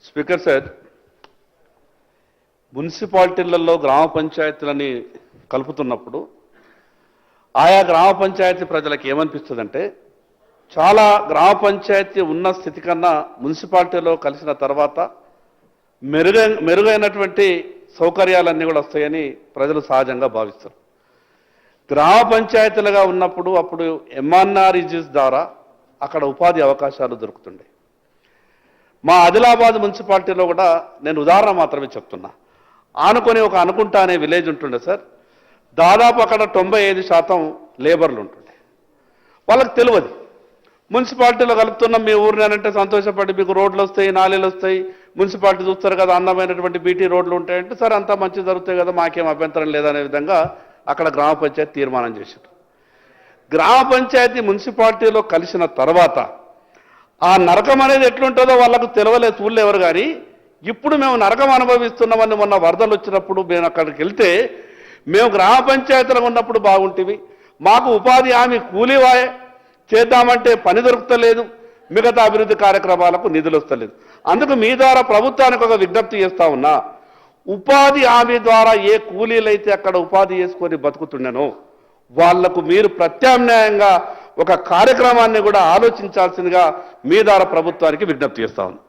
Speaker sir, మున్సిపాలిటీలలో గ్రామ పంచాయతీలని కలుపుతున్నప్పుడు ఆయా గ్రామ పంచాయతీ ప్రజలకు ఏమనిపిస్తుందంటే, చాలా గ్రామ పంచాయతీ ఉన్న స్థితి కన్నా మున్సిపాలిటీలో కలిసిన తర్వాత మెరుగైనటువంటి సౌకర్యాలన్నీ కూడా వస్తాయని ప్రజలు సహజంగా భావిస్తారు. గ్రామ పంచాయతీలుగా ఉన్నప్పుడు అప్పుడు ఎంఆర్ఆర్ఈజీస్ ద్వారా అక్కడ ఉపాధి అవకాశాలు దొరుకుతుండే. మా ఆదిలాబాద్ మున్సిపాలిటీలో కూడా నేను ఉదాహరణ మాత్రమే చెప్తున్నా. ఆనుకొని ఒక అనుకుంటా అనే విలేజ్ ఉంటుండే సార్. దాదాపు అక్కడ 95% లేబర్లు ఉంటుండే. వాళ్ళకి తెలియదు మున్సిపాలిటీలో కలుపుతున్నాం మీ ఊరినంటే సంతోషపడి మీకు రోడ్లు వస్తాయి, నాలీలు వస్తాయి, మున్సిపాలిటీ చూస్తారు కదా, అందమైనటువంటి బీటీ రోడ్లు ఉంటాయంటే సరే అంతా మంచి జరుగుతాయి కదా, మాకేం అభ్యంతరం లేదనే విధంగా అక్కడ గ్రామ పంచాయతీ తీర్మానం చేశారు. గ్రామ పంచాయతీ మున్సిపాలిటీలో కలిసిన తర్వాత ఆ నరకం అనేది ఎట్లుంటుందో వాళ్ళకు తెలియలేదు, చూడలేవరు. కానీ ఇప్పుడు మేము నరకం అనుభవిస్తున్నామని మొన్న వరదలు వచ్చినప్పుడు మేము అక్కడికి వెళ్తే, మేము గ్రామ పంచాయతీలో ఉన్నప్పుడు బాగుంటుంది, మాకు ఉపాధి హామీ కూలీవాయే చేద్దామంటే పని దొరుకుతలేదు, మిగతా అభివృద్ధి కార్యక్రమాలకు నిధులు వస్తలేదు. అందుకు మీ ద్వారా ప్రభుత్వానికి ఒక విజ్ఞప్తి చేస్తా ఉన్నా, ఉపాధి హామీ ద్వారా ఏ కూలీలైతే అక్కడ ఉపాధి చేసుకొని బతుకుతుండెనో వాళ్లకు మీరు ప్రత్యామ్నాయంగా ఒక కార్యక్రమాన్ని కూడా ఆలోచించాల్సిందిగా మీ ద్వారా ప్రభుత్వానికి విజ్ఞప్తి చేస్తా ఉన్నాం.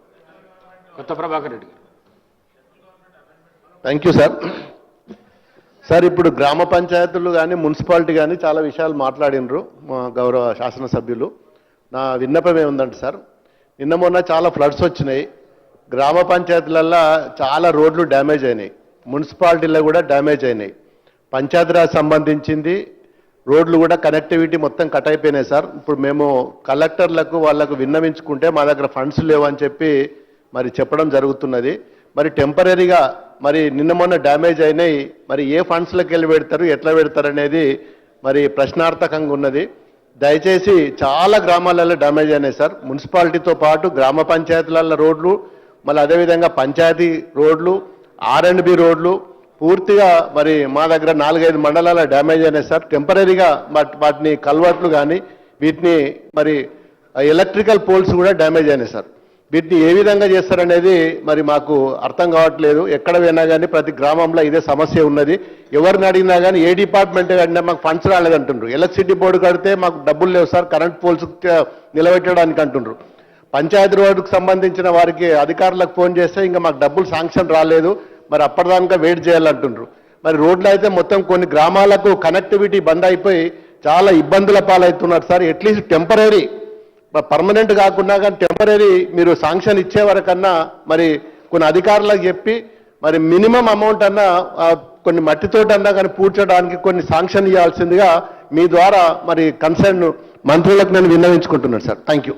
కొత్త ప్రభాకర్ రెడ్డి గారు. Thank you sir. సార్, ఇప్పుడు గ్రామ పంచాయతీలు కానీ మున్సిపాలిటీ కానీ చాలా విషయాలు మాట్లాడినరు మా గౌరవ శాసనసభ్యులు. నా విన్నపం ఏముందంటే సార్, నిన్న మొన్న చాలా ఫ్లడ్స్ వచ్చినాయి. గ్రామ పంచాయతీలల్లో చాలా రోడ్లు డ్యామేజ్ అయినాయి, మున్సిపాలిటీలో కూడా డ్యామేజ్ అయినాయి. పంచాయతీరాజ్ సంబంధించింది రోడ్లు కూడా కనెక్టివిటీ మొత్తం కట్ అయిపోయినాయి సార్. ఇప్పుడు మేము కలెక్టర్లకు వాళ్ళకు విన్నవించుకుంటే మా దగ్గర ఫండ్స్ లేవని చెప్పి మరి చెప్పడం జరుగుతున్నది. మరి టెంపరీగా మరి నిన్న మొన్న డ్యామేజ్ అయినాయి, మరి ఏ ఫండ్స్లోకి వెళ్ళి పెడతారు, ఎట్లా పెడతారు అనేది మరి ప్రశ్నార్థకంగా ఉన్నది. దయచేసి చాలా గ్రామాలలో డ్యామేజ్ అయినాయి సార్. మున్సిపాలిటీతో పాటు గ్రామ పంచాయతీల రోడ్లు, మళ్ళీ అదేవిధంగా పంచాయతీ రోడ్లు, R&B రోడ్లు పూర్తిగా మరి మా దగ్గర 4-5 మండలాల డ్యామేజ్ అయినాయి సార్. టెంపరీగా వాటిని కల్వర్ట్లు కానీ వీటిని మరి ఎలక్ట్రికల్ పోల్స్ కూడా డ్యామేజ్ అయినాయి సార్. వీటిని ఏ విధంగా చేస్తారనేది మరి మాకు అర్థం కావట్లేదు. ఎక్కడ పోయినా కానీ ప్రతి గ్రామంలో ఇదే సమస్య ఉన్నది. ఎవరిని అడిగినా కానీ ఏ డిపార్ట్మెంట్ అడిగినా మాకు ఫండ్స్ రాలేదంటుండ్రు. ఎలక్ట్రిసిటీ బోర్డు కడితే మాకు డబ్బులు లేవు సార్ కరెంట్ పోల్స్ నిలబెట్టడానికి అంటుండ్రు. పంచాయతీ రోడ్డుకు సంబంధించిన వారికి అధికారులకు ఫోన్ చేస్తే ఇంకా మాకు డబ్బులు శాంక్షన్ రాలేదు, మరి అప్పటిదాకా వెయిట్ చేయాలంటుండ్రు. మరి రోడ్లు అయితే మొత్తం కొన్ని గ్రామాలకు కనెక్టివిటీ బంద్ అయిపోయి చాలా ఇబ్బందుల పాలవుతున్నారు సార్. అట్లీస్ట్ టెంపరీ, పర్మనెంట్ కాకుండా కానీ టెంపరీ మీరు శాంక్షన్ ఇచ్చే వరకన్నా మరి కొన్ని అధికారులకు చెప్పి మరి మినిమం అమౌంట్ అన్నా కొన్ని మట్టితోటన్నా కానీ పూడ్చడానికి కొన్ని శాంక్షన్ ఇవ్వాల్సిందిగా మీ ద్వారా మరి కన్సర్న్ మంత్రులకు నేను విన్నవించుకుంటున్నాను సార్. Thank you.